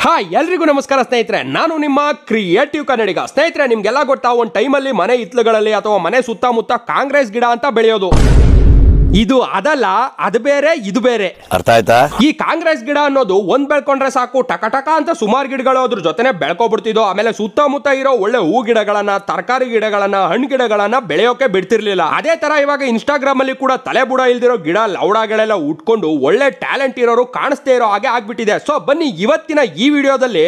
Hi ಎಲ್ರಿಗೂ ನಮಸ್ಕಾರ ಸ್ನೇಹಿತರೆ, ನಾನು ನಿಮ್ಮ ಕ್ರಿಯೇಟಿವ್ ಕನ್ನಡಿಗ. ಸ್ನೇಹಿತರೆ, ನಿಮ್ಗೆಲ್ಲ ಗೊತ್ತಾ, ಒಂದು ಟೈಮಲ್ಲಿ ಮನೆ ಹಿತ್ತಲುಗಳಲ್ಲಿ ಅಥವಾ ಮನೆ ಸುತ್ತಮುತ್ತ ಕಾಂಗ್ರೆಸ್ ಗಿಡ ಅಂತ ಬೆಳೆಯೋದು. ಇದು ಅದಲ್ಲ, ಅದು ಬೇರೆ ಇದು ಬೇರೆ. ಅರ್ಥ ಆಯ್ತಾ? ಈ ಕಾಂಗ್ರೆಸ್ ಗಿಡ ಅನ್ನೋದು ಒಂದ್ ಬೆಳ್ಕೊಂಡ್ರೆ ಸಾಕು, ಟಕ ಟಕ ಅಂತ ಸುಮಾರು ಗಿಡಗಳು ಅದ್ರ ಜೊತೆನೆ ಬೆಳ್ಕೊಬಿಡ್ತಿದ್ವು. ಆಮೇಲೆ ಸುತ್ತಮುತ್ತ ಇರೋ ಒಳ್ಳೆ ಹೂ ಗಿಡಗಳನ್ನ, ತರಕಾರಿ ಗಿಡಗಳನ್ನ, ಹಣ್ಣು ಗಿಡಗಳನ್ನ ಬೆಳೆಯೋಕೆ ಬಿಡ್ತಿರ್ಲಿಲ್ಲ. ಅದೇ ತರ ಇವಾಗ ಇನ್ಸ್ಟಾಗ್ರಾಮ್ ಅಲ್ಲಿ ಕೂಡ ತಲೆ ಬುಡ ಇಲ್ದಿರೋ ಗಿಡ ಲೌಡಗಳೆಲ್ಲ ಉಟ್ಕೊಂಡು ಒಳ್ಳೆ ಟ್ಯಾಲೆಂಟ್ ಇರೋರು ಕಾಣಿಸ್ದೇ ಇರೋ ಹಾಗೆ ಆಗ್ಬಿಟ್ಟಿದೆ. ಸೊ ಬನ್ನಿ ಇವತ್ತಿನ ಈ ವಿಡಿಯೋದಲ್ಲಿ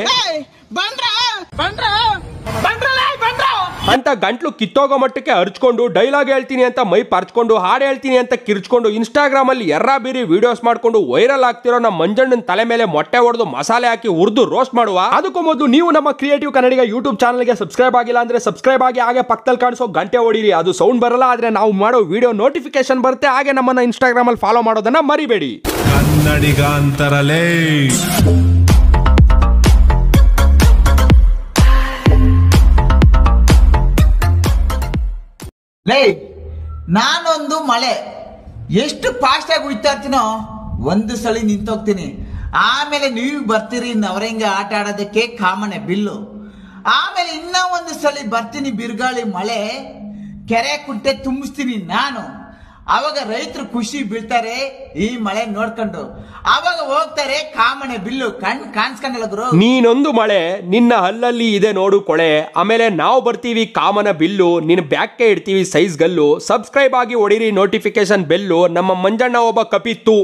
ಅಂತ ಗಂಟ್ಲು ಕಿತ್ತೋಗೋ ಮಟ್ಟಕ್ಕೆ ಹರ್ಚ್ಕೊಂಡು, ಡೈಲಾಗ್ ಹೇಳ್ತೀನಿ ಅಂತ ಮೈ ಪರ್ಚ್ಕೊಂಡು, ಹಾಡು ಹೇಳ್ತೀನಿ ಅಂತ ಕಿರ್ಚ್ಕೊಂಡು, ಇನ್ಸ್ಟಾಗ್ರಾಮ್ ಅಲ್ಲಿ ಎರ್ರಾ ಬೀರಿ ವಿಡಿಯೋಸ್ ಮಾಡ್ಕೊಂಡು ವೈರಲ್ ಆಗ್ತಿರೋ ನಮ್ಮ ಮಂಜಣ್ಣನ ತಲೆ ಮೇಲೆ ಮೊಟ್ಟೆ ಹೊಡೆದು ಮಸಾಲೆ ಹಾಕಿ ಹುರಿದು ರೋಸ್ಟ್ ಮಾಡುವ. ಅದಕ್ಕೂ ಮೊದಲು ನೀವು ನಮ್ಮ ಕ್ರಿಯೇಟಿವ್ ಕನ್ನಡಿಗ ಯೂಟ್ಯೂಬ್ ಚಾನಲ್ಗೆ ಸಬ್ಸ್ಕ್ರೈಬ್ ಆಗಿಲ್ಲ ಅಂದ್ರೆ ಸಬ್ಸ್ಕ್ರೈಬ್ ಆಗಿ, ಹಾಗೆ ಪಕ್ಕದಲ್ಲಿ ಕಾಣಿಸೋ ಗಂಟೆ ಹೊಡೀರಿ. ಅದು ಸೌಂಡ್ ಬರಲ್ಲ, ಆದ್ರೆ ನಾವು ಮಾಡೋ ವಿಡಿಯೋ ನೋಟಿಫಿಕೇಶನ್ ಬರುತ್ತೆ. ಹಾಗೆ ನಮ್ಮನ್ನ ಇನ್ಸ್ಟಾಗ್ರಾಮ್ ಅಲ್ಲಿ ಫಾಲೋ ಮಾಡೋದನ್ನ ಮರಿಬೇಡಿ. ಕನ್ನಡಿಗ ಅಂತರಲೇ ನಾನೊಂದು ಮಳೆ ಎಷ್ಟು ಫಾಸ್ಟ್ ಆಗಿ ಉಯ್ತಾ ಇರ್ತೀನೋ ಒಂದು ಸಲ ನಿಂತೋಗ್ತೀನಿ. ಆಮೇಲೆ ನೀವು ಬರ್ತೀರಿ ನವರಂಗ ಆಟ ಆಡೋದಕ್ಕೆ ಕಾಮನೆ ಬಿಲ್ಲು. ಆಮೇಲೆ ಇನ್ನ ಒಂದು ಸಲ ಬರ್ತೀನಿ ಬಿರುಗಾಳಿ ಮಳೆ, ಕೆರೆ ಕುಂಟೆ ತುಂಬಿಸ್ತೀನಿ ನಾನು. ಅವಾಗ ರೈತರು ಖುಷಿ ಬೀಳ್ತಾರೆ ಈ ಮಳೆ ನೋಡ್ಕೊಂಡು. ಅವಾಗ ಹೋಗ್ತಾರೆ ಕಾಮನೆ ಬಿಲ್ಲು. ಕಾಣಿಸ್ಕೊಂಡಲ್ಲ ಗುರು. ನೀನೊಂದು ಮಳೆ, ನಿನ್ನ ಹಲ್ಲಲ್ಲಿ ಇದೆ ನೋಡು ಕೊಳೆ. ಆಮೇಲೆ ನಾವು ಬರ್ತೀವಿ ಕಾಮನ ಬಿಲ್ಲು, ನಿನ್ನ ಬ್ಯಾಗ್ಗೆ ಇಡ್ತೀವಿ ಸೈಜ್ ಗಲ್ಲು. ಸಬ್ಸ್ಕ್ರೈಬ್ ಆಗಿ ಹೊಡಿರಿ ನೋಟಿಫಿಕೇಶನ್ ಬೆಲ್ಲು. ನಮ್ಮ ಮಂಜಣ್ಣ ಒಬ್ಬ ಕಪಿತ್ತು.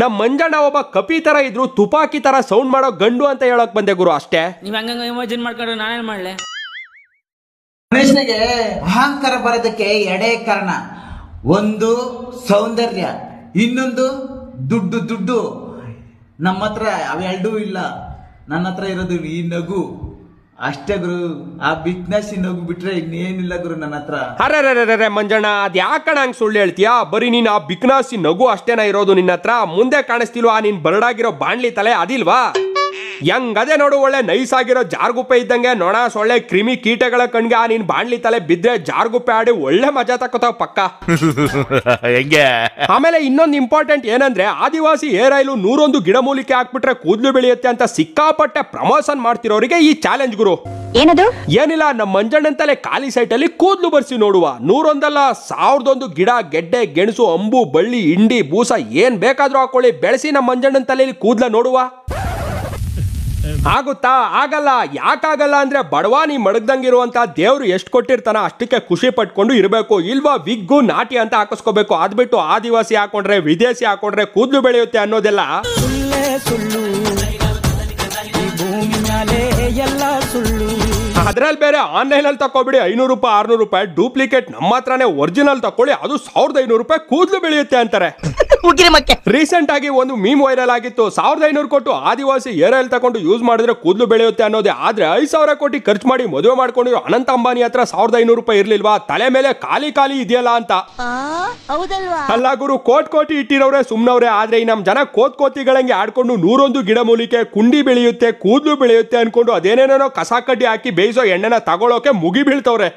ನಮ್ಮ ಮಂಜಣ್ಣ ಒಬ್ಬ ಕಪಿ ತರ ಇದ್ರು, ತುಪಾಕಿ ತರ ಸೌಂಡ್ ಮಾಡೋ ಗಂಡು ಅಂತ ಹೇಳಕ್ ಬಂದೆ ಗುರು. ಅಷ್ಟೇ. ನೀವ್ ಹಂಗ ಇಮ್ಯಾಜಿನ್ ಮಾಡ್ಕೊಂಡ್ರೆ ನಾನೇನ್ ಮಾಡ್ಲೆ? ಮನುಷ್ಯನಿಗೆ ಅಹಂಕಾರ ಬರೋದಕ್ಕೆ ಎರಡೇ ಕಾರಣ. ಒಂದು ಸೌಂದರ್ಯ, ಇನ್ನೊಂದು ದುಡ್ಡು. ನಮ್ಮ ಹತ್ರ ಅವೆರಡೂ ಇಲ್ಲ. ನನ್ನ ಹತ್ರ ಇರೋದು ಈ ನಗು ಅಷ್ಟೇ ಗುರು. ಆ ಬಿಗ್ನೆಸ್ ನಗು ಬಿಟ್ರೆ ಇನ್ನೇನಿಲ್ಲ ಗುರು ನನ್ನ ಹತ್ರ. ಅರೆ ಮಂಜಣ್ಣ, ಅದ್ ಯಾಕಣ ಹಂಗ್ ಸುಳ್ಳು ಹೇಳ್ತೀಯಾ? ಬರೀ ನೀನ್ ಆ ಬಿಗ್ನಾಸಿ ನಗು ಅಷ್ಟೇನ ಇರೋದು ನಿನ್ನ ಹತ್ರ? ಮುಂದೆ ಕಾಣಿಸ್ತಿಲ್ವಾ ನೀನ್ ಬರಡಾಗಿರೋ ಬಾಣ್ಲಿ ತಲೆ? ಅದಿಲ್ವಾ? ಹೆಂಗದೆ ನೋಡು, ಒಳ್ಳೆ ನೈಸ್ ಆಗಿರೋ ಜಾರ್ಗುಪ್ಪೆ ಇದ್ದಂಗೆ. ನೊಣ ಸೊಳ್ಳೆ ಕ್ರಿಮಿ ಕೀಟಗಳ ಕಣ್ಗೆ ಆ ನೀನ್ ಬಾಣ್ಲಿ ತಲೆ ಬಿದ್ರೆ ಜಾರ್ಗುಪ್ಪೆ ಆಡಿ ಒಳ್ಳೆ ಮಜಾ ತಕೋತಾವ ಪಕ್ಕ. ಹೆಂಗೆ? ಆಮೇಲೆ ಇನ್ನೊಂದು ಇಂಪಾರ್ಟೆಂಟ್ ಏನಂದ್ರೆ, ಆದಿವಾಸಿ ಹೇರ್ ಆಯಿಲ್ 101 ಗಿಡಮೂಲಿಕೆ ಹಾಕ್ಬಿಟ್ರೆ ಕೂದಲು ಬೆಳೆಯುತ್ತೆ ಅಂತ ಸಿಕ್ಕಾಪಟ್ಟೆ ಪ್ರಮೋಷನ್ ಮಾಡ್ತಿರೋರಿಗೆ ಈ ಚಾಲೆಂಜ್ ಗುರು. ಏನದು? ಏನಿಲ್ಲ, ನಮ್ಮ ಮಂಜಣ್ಣನ ತಲೆ ಖಾಲಿ ಸೈಟ್ ಅಲ್ಲಿ ಕೂದಲು ಬರ್ಸಿ ನೋಡುವ. 101 1001 ಗಿಡ, ಗೆಡ್ಡೆ, ಗೆಣಸು, ಅಂಬು, ಬಳ್ಳಿ, ಹಿಂಡಿ, ಬೂಸ ಏನ್ ಬೇಕಾದ್ರೂ ಹಾಕೊಳ್ಳಿ, ಬೆಳೆಸಿ ನಮ್ಮ ಮಂಜಣ್ಣನ ತಲೆಯಲ್ಲಿ ಕೂದಲ ನೋಡುವ. ಆಗುತ್ತಾ? ಆಗಲ್ಲ. ಯಾಕಾಗಲ್ಲ ಅಂದ್ರೆ, ಬಡವಾನಿ ಮಡಗ್ದಂಗಿರುವಂತ ದೇವ್ರು ಎಷ್ಟು ಕೊಟ್ಟಿರ್ತಾನ ಅಷ್ಟಕ್ಕೆ ಖುಷಿ ಪಟ್ಕೊಂಡು ಇರಬೇಕು. ಇಲ್ವಾ ವಿಗ್ಗು ನಾಟಿ ಅಂತ ಹಾಕಿಸ್ಕೋಬೇಕು. ಅದ್ಬಿಟ್ಟು ಆದಿವಾಸಿ ಹಾಕೊಂಡ್ರೆ, ವಿದೇಶಿ ಹಾಕೊಂಡ್ರೆ ಕೂದಲು ಬೆಳೆಯುತ್ತೆ ಅನ್ನೋದೆಲ್ಲ ಸುಳ್ಳು. ಈ ಭೂಮಿ ಮೇಲೆ ಎಲ್ಲ ಸುಳ್ಳು. ಅದ್ರಲ್ಲಿ ಬೇರೆ ಆನ್ಲೈನ್ ಅಲ್ಲಿ ತಕೋಬಿಡಿ 500 ರೂಪಾಯಿ 600 ರೂಪಾಯಿ. ಡೂಪ್ಲಿಕೇಟ್ ನಮ್ಮ ಹತ್ರನೇ ಒರಿಜಿನಲ್ ತಕೊಳ್ಳಿ, ಅದು 1500 ರೂಪಾಯಿ ಕೂದಲು ಬೆಳೆಯುತ್ತೆ ಅಂತಾರೆ. ರೀಸೆಂಟ್ ಆಗಿ ಒಂದು ಮೀಮ್ ವೈರಲ್ ಆಗಿತ್ತು. 1500 ಕೊಟ್ಟು ಆದಿವಾಸಿ ಹೇರ್ ಆಯಿಲ್ ತಗೊಂಡು ಯೂಸ್ ಮಾಡಿದ್ರೆ ಕೂದಲು ಬೆಳೆಯುತ್ತೆ ಅನ್ನೋದೇ. ಆದ್ರೆ 5000 ಕೋಟಿ ಖರ್ಚು ಮಾಡಿ ಮದುವೆ ಮಾಡ್ಕೊಂಡಿರೋ ಅನಂತ ಅಂಬಾನಿ ಹತ್ರ 1500 ರೂಪಾಯಿ ಇರ್ಲಿಲ್ವಾ? ತಲೆ ಮೇಲೆ ಖಾಲಿ ಇದೆಯಲ್ಲ ಅಂತ. ಅಲ್ಲ ಗುರು, ಕೋಟಿ ಇಟ್ಟಿರೋರೆ ಸುಮ್ನವ್ರೆ. ಆದ್ರೆ ಈ ನಮ್ ಜನ ಕೋತಿಗಳಂಗೆ ಆಡ್ಕೊಂಡು 101 ಗಿಡಮೂಲಿಕೆ, ಕುಂಡಿ ಬೆಳೆಯುತ್ತೆ, ಕೂದಲು ಬೆಳೆಯುತ್ತೆ ಅನ್ಕೊಂಡು ಅದೇನೇನೋ ಕಸ ಕಡ್ಡಿ ಹಾಕಿ ಬೇಯಿಸೋ ಎಣ್ಣೆನ ತಗೊಳೋಕೆ ಮುಗಿ ಬೀಳ್ತವ್ರೆ.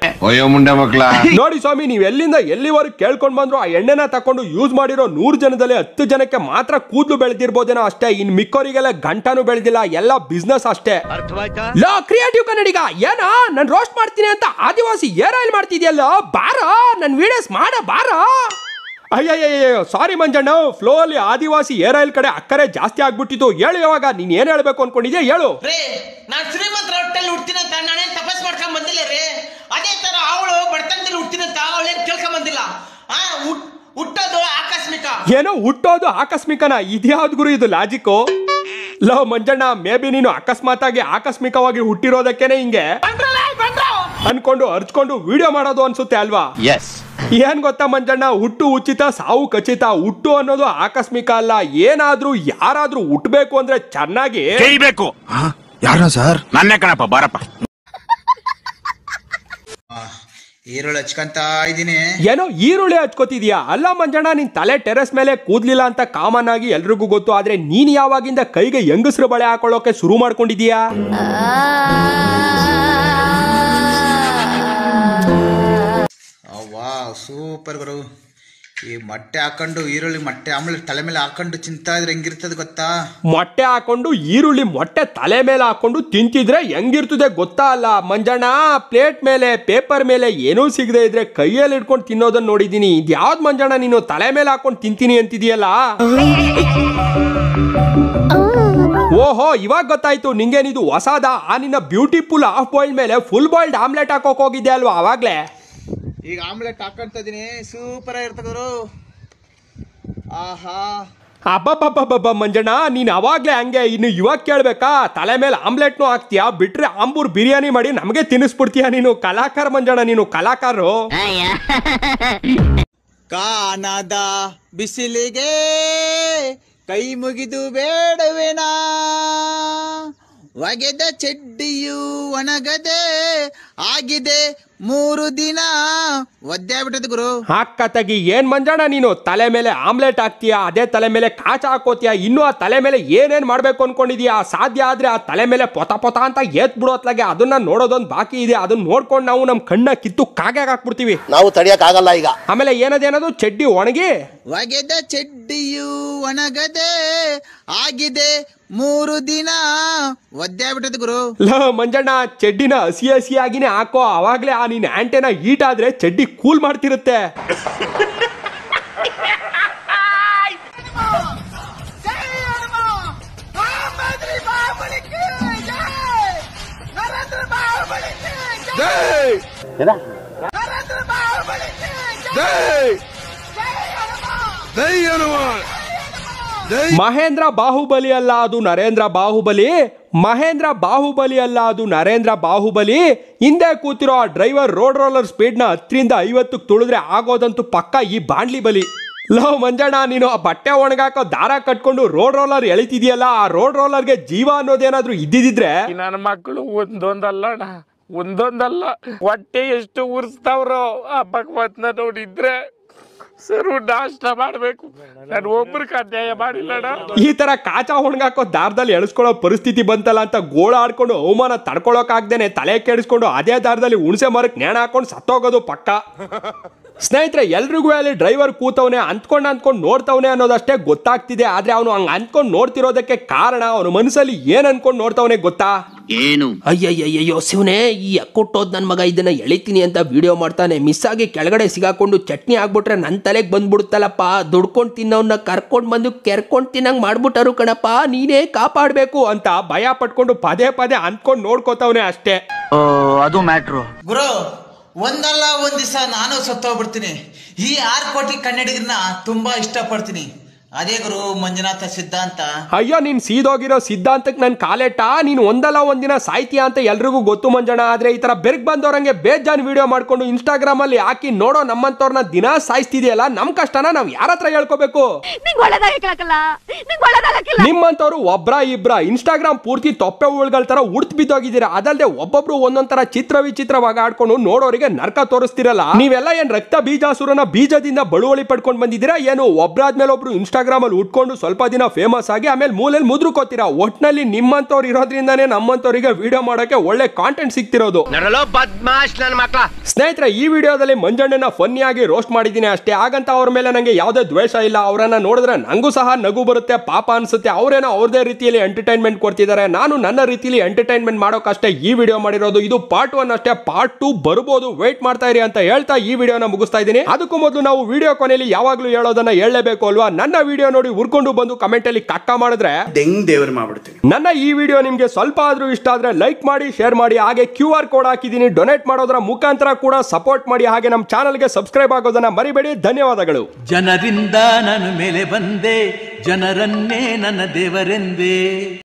ನೋಡಿ ಸ್ವಾಮಿ, ನೀವ್ ಎಲ್ಲಿಂದ ಎಲ್ಲಿವರೆಗೂ ಕೇಳ್ಕೊಂಡ್ ಬಂದ್ರು ಆ ಎಣ್ಣೆನ ತಕೊಂಡು ಯೂಸ್ ಮಾಡಿರೋ 100 ಜನದಲ್ಲಿ 10 ಜನಕ್ಕೆ ಮಾತ್ರ ಕೂದಲು ಬೆಳೆದಿರ್ಬೋದೇನೋ ಅಷ್ಟೇ. ಇನ್ ಮಿಕ್ಕೋರಿಗೆಲ್ಲ ಗಂಟನೂ ಬೆಳೆದಿಲ್ಲ. ಎಲ್ಲ ಬಿಸ್ನೆಸ್ ಅಷ್ಟೇ. ಲೋ ಕ್ರಿಯೇಟಿವ್ ಕನ್ನಡಿಗ, ಏನೋ ನಾನು ರೋಸ್ಟ್ ಮಾಡ್ತೀನಿ ಅಂತ ಆದಿವಾಸಿ ಹೇರ್ ಆಯಿಲ್ ಮಾಡ್ತಿದ್ಯಲ್ಲ, ಬಾರೋ ನನ್ ವಿಡಿಯೋಸ್ ಮಾಡ ಬಾರೋ. ಅಯ್ಯಯ್ಯೋ ಸಾರಿ ಮಂಜಣ್ಣ, ಫ್ಲೋ ಅಲ್ಲಿ ಆದಿವಾಸಿ ಹೇರ್ ಆಯಿಲ್ ಕಡೆ ಅಕ್ಕರೆ ಜಾಸ್ತಿ ಆಗ್ಬಿಟ್ಟಿತ್ತು. ಹೇಳು, ಯಾವಾಗ ನೀನ್ ಏನ್ ಹೇಳ್ಬೇಕು ಅನ್ಕೊಂಡಿದ್ಯಾ ಹೇಳು. ನಾನ್ ಶ್ರೀಮಂತರ ಹೊಟ್ಟೆಲ್ಲಿ ಹುಡ್ತೀನಿ ಅಂತ ನಾನೇನ್ ತಪಸ್ ಮಾಡ್ಕೊಂಡ್ ಬಂದಿಲ್ಲ ರೀ. ಅದೇ ತರ ಅವಳು ಬಡತನದಲ್ಲಿ ಹುಡ್ತೀನಿ ಅಂತ ಅವಳೇನ್ ಕೇಳ್ಕೊಂಡ್ ಬಂದಿಲ್ಲ. ಹುಟ್ಟೋದು ಆಕಸ್ಮಿಕ. ಏನೋ ಹುಟ್ಟೋದು ಆಕಸ್ಮಿಕನ? ಇದ್ಯಾವ್ದು ಗುರು ಇದು logic? Love Manjanna, may be ನೀನು ಅಕಸ್ಮಾತ್ ಆಗಿ ಆಕಸ್ಮಿಕವಾಗಿ ಹುಟ್ಟಿರೋದಕ್ಕೇನೆ ಹಿಂಗೆ ಅನ್ಕೊಂಡು ಅರ್ಚ್ಕೊಂಡು ವಿಡಿಯೋ ಮಾಡೋದು ಅನ್ಸುತ್ತೆ ಅಲ್ವಾ? ಏನ್ ಗೊತ್ತಾ ಮಂಜಣ್ಣ, ಹುಟ್ಟು ಉಚಿತ, ಸಾವು ಖಚಿತ. ಹುಟ್ಟು ಅನ್ನೋದು ಆಕಸ್ಮಿಕ ಅಲ್ಲ. ಏನಾದ್ರೂ ಯಾರಾದ್ರೂ ಹುಟ್ಟಬೇಕು ಅಂದ್ರೆ ಚೆನ್ನಾಗಿ ಕೇಳಬೇಕು. ಯಾರ ಸರ್? ನನ್ನೇ ಕಣಪ್ಪ, ಬಾರಪ್ಪ. ಈರುಳ್ಳಿ ಹಚ್ಕೊಂತ ಇದೀನಿ. ಏನೋ ಈರುಳ್ಳಿ ಹಚ್ಕೋತಿದ್ಯಾ? ಅಲ್ಲ ಮಂಜಣ್ಣ, ನಿನ್ ತಲೆ ಟೆರೆಸ್ ಮೇಲೆ ಕೂದ್ಲಿಲ್ಲ ಅಂತ ಕಾಮನ್ ಆಗಿ ಎಲ್ರಿಗೂ ಗೊತ್ತು. ಆದ್ರೆ ನೀನ್ ಯಾವಾಗಿಂದ ಕೈಗೆ ಹೆಂಗಸ್ರು ಬಳೆ ಹಾಕೊಳ್ಳೋಕೆ ಶುರು ಮಾಡ್ಕೊಂಡಿದೀಯಾ? ವಾವ್, ಸೂಪರ್ ಗುರು. ಈ ಮೊಟ್ಟೆ ಹಾಕೊಂಡು ಈರುಳ್ಳಿ ಮೊಟ್ಟೆ ಆಮ್ಲೆಟ್ ತಲೆ ಮೇಲೆ ಹಾಕೊಂಡು ತಿಂತಾ ಇದ್ರೆ ಹೆಂಗಿರ್ತದೆ ಗೊತ್ತಾ? ಮೊಟ್ಟೆ ಹಾಕೊಂಡು ಈರುಳ್ಳಿ ಮೊಟ್ಟೆ ತಲೆ ಮೇಲೆ ಹಾಕೊಂಡು ತಿಂತಿದ್ರೆ ಹೆಂಗಿರ್ತದೆ ಗೊತ್ತಾ ಅಲ್ಲ ಮಂಜಣ್ಣ. ಪ್ಲೇಟ್ ಮೇಲೆ ಪೇಪರ್ ಮೇಲೆ ಏನೂ ಸಿಗದೆ ಇದ್ರೆ ಕೈಯಲ್ಲಿ ಇಟ್ಕೊಂಡು ತಿನ್ನೋದನ್ನ ನೋಡಿದೀನಿ. ಇದ್ಯಾವ್ದು ಮಂಜಣ್ಣ ನೀನು ತಲೆ ಮೇಲೆ ಹಾಕೊಂಡು ತಿಂತೀನಿ ಅಂತಿದೀಯಲ್ಲ? ಓಹೋ, ಇವಾಗ ಗೊತ್ತಾಯ್ತು ನಿಂಗೇನಿದು ಹೊಸಾದ. ಆ ನಿನ್ನ ಬ್ಯೂಟಿಫುಲ್ ಹಾಫ್ ಬಾಯ್ಲ್ಡ್ ಮೇಲೆ ಫುಲ್ ಬಾಯ್ಲ್ಡ್ ಆಮ್ಲೆಟ್ ಹಾಕೋಕ್ ಹೋಗಿದ್ದೆ ಅಲ್ವಾ ಅವಾಗ್ಲೇ? ಈಗ ಆಮ್ಲೆಟ್ ಹಾಕೊಂತ ಇದೀನಿ, ಸೂಪರ್ ಆಗಿರ್ತದ್ರು. ಆಹಾ, ಅಬ್ಬಬ್ಬಬ್ಬಬ್ಬ ಮಂಜಣ್ಣ, ನೀನ್ ಅವಾಗ್ಲೇ ಹಂಗೆ, ಇನ್ನು ಇವಾಗ ಕೇಳ್ಬೇಕಾ? ತಲೆ ಮೇಲೆ ಆಮ್ಲೆಟ್ನು ಹಾಕ್ತೀಯಾ, ಬಿಟ್ರೆ ಆಂಬೂರ್ ಬಿರಿಯಾನಿ ಮಾಡಿ ನಮಗೆ ತಿನ್ನಿಸ್ಬಿಡ್ತೀಯ. ನೀನು ಕಲಾಕಾರ ಮಂಜಣ್ಣ, ನೀನು ಕಲಾಕಾರರು. ಕಾಣದ ಬಿಸಿಲಿಗೆ ಕೈ ಮುಗಿದು ಬೇಡವೇನಾ, ಒಗೆದ ಚಡ್ಡಿಯು ಒಣಗದೆ ಆಗಿದೆ 3 ದಿನ, ಒದ್ದೆ ಆಗ್ಬಿಟ್ಟದ ಗುರು. ಹಾಕ್ಕ ತಗಿ. ಏನ್ ಮಂಜಣ್ಣ ನೀನು ತಲೆ ಮೇಲೆ ಆಮ್ಲೆಟ್ ಹಾಕ್ತೀಯಾ, ಅದೇ ತಲೆ ಮೇಲೆ ಕಾಚ ಹಾಕೋತೀಯ, ಇನ್ನು ಆ ತಲೆ ಮೇಲೆ ಏನೇನ್ ಮಾಡ್ಬೇಕು ಅನ್ಕೊಂಡಿದೀಯಾ? ಸಾಧ್ಯ ಆದ್ರೆ ಆ ತಲೆ ಮೇಲೆ ಪೊತ ಪೊತ ಅಂತ ಏತ್ ಬಿಡೋತ್ಲಾಗೆ ಅದನ್ನ ನೋಡೋದೊಂದು ಬಾಕಿ ಇದೆ. ಅದನ್ನ ನೋಡ್ಕೊಂಡು ನಾವು ನಮ್ ಕಣ್ಣ ಕಿತ್ತು ಕಾಗೆ ಹಾಕ್ಬಿಡ್ತೀವಿ, ನಾವು ತಡಿಯಕ್ ಆಗಲ್ಲ ಈಗ. ಆಮೇಲೆ ಏನದೇನದು ಚಡ್ಡಿ ಒಣಗಿ ಒಗೆದ ಚಡ್ಡಿಯು ಒಣಗದೆ ಆಗಿದೆ 3 ದಿನ, ಒದ್ದೆ ಆಗ್ಬಿಟ್ಟದ ಗುರು. ಮಂಜಣ್ಣ, ಚಡ್ಡಿನ ಹಸಿ ಹಸಿಯಾಗಿನೇ ಹಾಕೋ, ಅವಾಗ್ಲೇ ಆ ನಿನ್ ಆಂಟೆನ ಹೀಟ್ ಆದ್ರೆ ಚಡ್ಡಿ ಕೂಲ್ ಮಾಡ್ತಿರುತ್ತೆ. ಮಹೇಂದ್ರ ಬಾಹುಬಲಿ ಅಲ್ಲ, ಅದು ನರೇಂದ್ರ ಬಾಹುಬಲಿ. ಮಹೇಂದ್ರ ಬಾಹುಬಲಿ ಅಲ್ಲ, ಅದು ನರೇಂದ್ರ ಬಾಹುಬಲಿ. ಹಿಂದೆ ಕೂತಿರೋ ಆ ಡ್ರೈವರ್ ರೋಡ್ ರೋಲರ್ ಸ್ಪೀಡ್ ನ 10ರಿಂದ 50 ತುಳಿದ್ರೆ ಆಗೋದಂತೂ ಪಕ್ಕ ಈ ಬಾಂಡ್ಲಿ ಬಲಿ. ಮಂಜಣ್ಣ, ನೀನು ಆ ಬಟ್ಟೆ ಒಣಗಾಕೋ ದಾರ ಕಟ್ಕೊಂಡು ರೋಡ್ ರೋಲರ್ ಎಳಿತಿದ್ಯಲ್ಲ, ಆ ರೋಡ್ ರೋಲರ್ಗೆ ಜೀವ ಅನ್ನೋದೇನಾದ್ರೂ ಇದ್ದಿದ್ರೆ ನನ್ನ ಮಕ್ಕಳು ಒಂದೊಂದಲ್ಲ ಹೊಟ್ಟೆ ಎಷ್ಟು ಉರ್ಸ್ತಾವ್ರೋ ಆ ಭಗವತ್ನ ನೋಡಿದ್ರೆ ಸರು ನಾಷ್ಟ ಮಾಡ್ಬೇಕು. ನಾನು ಒಬ್ರಿಗೆ ಅನ್ಯಾಯ ಮಾಡಿಲ್ಲಣ್ಣ. ಈ ತರ ಕಾಚಾ ಒಣಗಾಕೋ ದಾರದಲ್ಲಿ ಎಳಿಸ್ಕೊಳ್ಳೋ ಪರಿಸ್ಥಿತಿ ಬಂತಲ್ಲ ಅಂತ ಗೋಳಾಡ್ಕೊಂಡು ಅವಮಾನ ತಡ್ಕೊಳಕ್ ಆಗ್ದೇನೆ ತಲೆ ಕೆಡಿಸ್ಕೊಂಡು ಅದೇ ದಾರದಲ್ಲಿ ಹುಣಸೆ ಮರಕ್ಕೆ ನೇಣ ಹಾಕೊಂಡು ಸತ್ತೋಗೋದು ಪಕ್ಕ. ಸ್ನೇಹಿತರೆ, ಎಲ್ರಿಗೂ ಅಲ್ಲಿ ಡ್ರೈವರ್ ಕೂತವನೆ ಅಂದ್ಕೊಂಡು ನೋಡ್ತವನೆ ಅನ್ನೋದಷ್ಟೇ ಗೊತ್ತಾಗ್ತಿದೆ. ಆದ್ರೆ ಅವನು ಹಂಗ ಅಂದ್ಕೊಂಡು ನೋಡ್ತಿರೋದಕ್ಕೆ ಕಾರಣ ಅವನ ಮನಸ್ಸಲ್ಲಿ ಏನ್ ಅನ್ಕೊಂಡು ನೋಡ್ತವನೆ ಗೊತ್ತಾ? ಏನು? ಅಯ್ಯಯ್ಯಯ್ಯೋ ಶಿವನೇ, ಈ ಅಕ್ಕುಟ್ಟೋದ್ ನನ್ ಮಗ ಇದನ್ನ ಎಳಿತೀನಿ ಅಂತ ವಿಡಿಯೋ ಮಾಡ್ತಾನೆ, ಮಿಸ್ ಆಗಿ ಕೆಳಗಡೆ ಸಿಗಾಕೊಂಡು ಚಟ್ನಿ ಆಗ್ಬಿಟ್ರೆ ನನ್ ತಲೆಗೆ ಬಂದ್ಬಿಡುತ್ತಲ್ಲಪ್ಪ, ದುಡ್ಕೊಂಡ್ ತಿನ್ನೋನ್ನ ಕರ್ಕೊಂಡ್ ಬಂದು ಕೆರ್ಕೊಂಡ್ ತಿನ್ನಂಗ್ ಮಾಡ್ಬಿಟ್ಟರು ಕಣಪ್ಪ, ನೀನೇ ಕಾಪಾಡ್ಬೇಕು ಅಂತ ಭಯ ಪಟ್ಕೊಂಡು ಪದೇ ಪದೇ ಅಂದ್ಕೊಂಡು ನೋಡ್ಕೋತವನೆ ಅಷ್ಟೇ. ಅದು ಮ್ಯಾಟ್ರು ಗುರು. ಒಂದಲ್ಲ ಒಂದ್ ದಿವಸ ನಾನು ಸತ್ತೋಗ್ಬಿಡ್ತೀನಿ. ಈ 6 ಕೋಟಿ ಕನ್ನಡಿಗರನ್ನ ತುಂಬಾ ಇಷ್ಟಪಡ್ತೀನಿ. ಅದೇ ಗುರು ಮಂಜುನಾಥ ಸಿದ್ಧಾಂತ. ಅಯ್ಯೋ, ನೀನ್ ಸೀದೋಗಿರೋ ಸಿದ್ಧಾಂತಕ್ಕೆ ನನ್ ಕಾಲೆಟ್ಟ. ನೀನು ಒಂದಲ್ಲ ಒಂದಿನ ಸಾಯ್ತೀಯ ಅಂತ ಎಲ್ರಿಗೂ ಗೊತ್ತು ಮಂಜಣ್ಣ. ಆದ್ರೆ ಈ ತರ ಬೆರ್ಗ್ ಬಂದವ್ರಂಗೆ ಬೇಜಾನ್ ವಿಡಿಯೋ ಮಾಡ್ಕೊಂಡು ಇನ್ಸ್ಟಾಗ್ರಾಮ್ ಅಲ್ಲಿ ಹಾಕಿ ನೋಡೋ ನಮ್ಮಂತವ್ರನ್ನ ದಿನ ಸಾಯಿಸ್ತಿದೆಯಲ್ಲ, ನಮ್ ಕಷ್ಟನ ನಾವ್ ಯಾರ ಹತ್ರ ಹೇಳ್ಕೋಬೇಕು? ನಿಮ್ಮಂತವ್ರು ಒಬ್ರ ಇಬ್ರ ಇನ್ಸ್ಟಾಗ್ರಾಮ್ ಪೂರ್ತಿ ತೊಪ್ಪೆ ಹುಳುಗಳ ತರ ಉಡ್ತ್ ಬಿದ್ದೋಗಿದ್ದೀರಾ. ಅದಲ್ಲದೆ ಒಬ್ಬೊಬ್ರು ಒಂದೊಂದರ ಚಿತ್ರ ವಿಚಿತ್ರವಾಗಿ ಆಡ್ಕೊಂಡು ನೋಡೋರಿಗೆ ನರ್ಕ ತೋರಿಸ್ತಿರಲ್ಲ. ನೀವೆಲ್ಲ ಏನ್ ರಕ್ತ ಬೀಜಾಸುರನ ಬೀಜದಿಂದ ಬಳುವಳಿ ಪಡ್ಕೊಂಡು ಬಂದಿದ್ದೀರಾ ಏನು? ಒಬ್ರಾದ್ಮೇಲೆ ಒಬ್ರು ಇನ್ಸ್ಟಾಗ್ರಾಮ್ ಅಲ್ಲಿ ಉಟ್ಕೊಂಡು ಸ್ವಲ್ಪ ದಿನ ಫೇಮಸ್ ಆಗಿ ಆಮೇಲೆ ಮೂಲೆಯಲ್ಲಿ ಮುದ್ರಕೋತೀರಾ. ಒಟ್ನಲ್ಲಿ ನಿಮ್ಮಂತವ್ರು ಇರೋದ್ರಿಂದಾನೇ ನಮ್ಮಂತವ್ರಿಗೆ ವಿಡಿಯೋ ಮಾಡೋಕೆ ಒಳ್ಳೆ ಕಾಂಟೆಂಟ್ ಸಿಗ್ತಿರೋದು. ಸ್ನೇಹಿತರೆ, ಈ ವಿಡಿಯೋದಲ್ಲಿ ಮಂಜಣ್ಣನ ಫನ್ನಿ ಆಗಿ ರೋಸ್ಟ್ ಮಾಡಿದ್ದೀನಿ ಅಷ್ಟೇ. ಹಾಗಂತ ಅವ್ರ ಮೇಲೆ ನಂಗೆ ಯಾವುದೇ ದ್ವೇಷ ಇಲ್ಲ. ಅವರನ್ನ ನೋಡಿದ್ರೆ ನಂಗೂ ಸಹ ನಗು ಬರುತ್ತೆ, ಪಾಪ ಅನ್ಸುತ್ತೆ. ಅವರೇನೋ ಅವ್ರದೇ ರೀತಿಯಲ್ಲಿ ಎಂಟರ್ಟೈನ್ಮೆಂಟ್ ಕೊಡ್ತಿದ್ದಾರೆ, ನಾನು ನನ್ನ ರೀತಿಯಲ್ಲಿ ಎಂಟರ್ಟೈನ್ಮೆಂಟ್ ಮಾಡೋಕಷ್ಟೇ ಈ ವಿಡಿಯೋ ಮಾಡಿರೋದು. ಇದು ಪಾರ್ಟ್ 1 ಅಷ್ಟೇ, ಪಾರ್ಟ್ 2 ಬರ್ಬೋದು, ವೇಟ್ ಮಾಡ್ತಾ ಇರಿ ಅಂತ ಹೇಳ್ತಾ ಈ ವಿಡಿಯೋನ ಮುಗಿಸ್ತಾ ಇದ್ದೀನಿ. ಅದಕ್ಕೂ ಮೊದಲು ನಾವು ವಿಡಿಯೋ ಕೊನೆಯಲ್ಲಿ ಯಾವಾಗ್ಲೂ ಹೇಳೋದನ್ನ ಹೇಳಲೇಬೇಕು ಅಲ್ವಾ? ನನ್ನ ವಿಡಿಯೋ ನೋಡಿ ಉರ್ಕೊಂಡು ಬಂದು ಕಮೆಂಟ್ ಅಲ್ಲಿ ಕಕ್ಕ ಮಾಡಿದ್ರೆ ದೇವ್ರು ಮಾಡ್ಬಿಡ್ತೀನಿ. ನನ್ನ ಈ ವಿಡಿಯೋ ನಿಮ್ಗೆ ಸ್ವಲ್ಪ ಆದ್ರೂ ಇಷ್ಟ ಆದ್ರೆ ಲೈಕ್ ಮಾಡಿ, ಶೇರ್ ಮಾಡಿ, ಹಾಗೆ QR ಕೋಡ್ ಹಾಕಿದೀನಿ, ಡೊನೇಟ್ ಮಾಡೋದ್ರ ಮುಖಾಂತರ ಕೂಡ ಸಪೋರ್ಟ್ ಮಾಡಿ. ಹಾಗೆ ನಮ್ಮ ಚಾನಲ್ಗೆ ಸಬ್ಸ್ಕ್ರೈಬ್ ಆಗೋದನ್ನ ಮರಿಬೇಡಿ. ಧನ್ಯವಾದಗಳು. ಜನರಿಂದ ನನ್ನ ಮೇಲೆ ಬಂದೆ, ಜನರನ್ನೇ ನನ್ನ ದೇವರೆಂದೇ.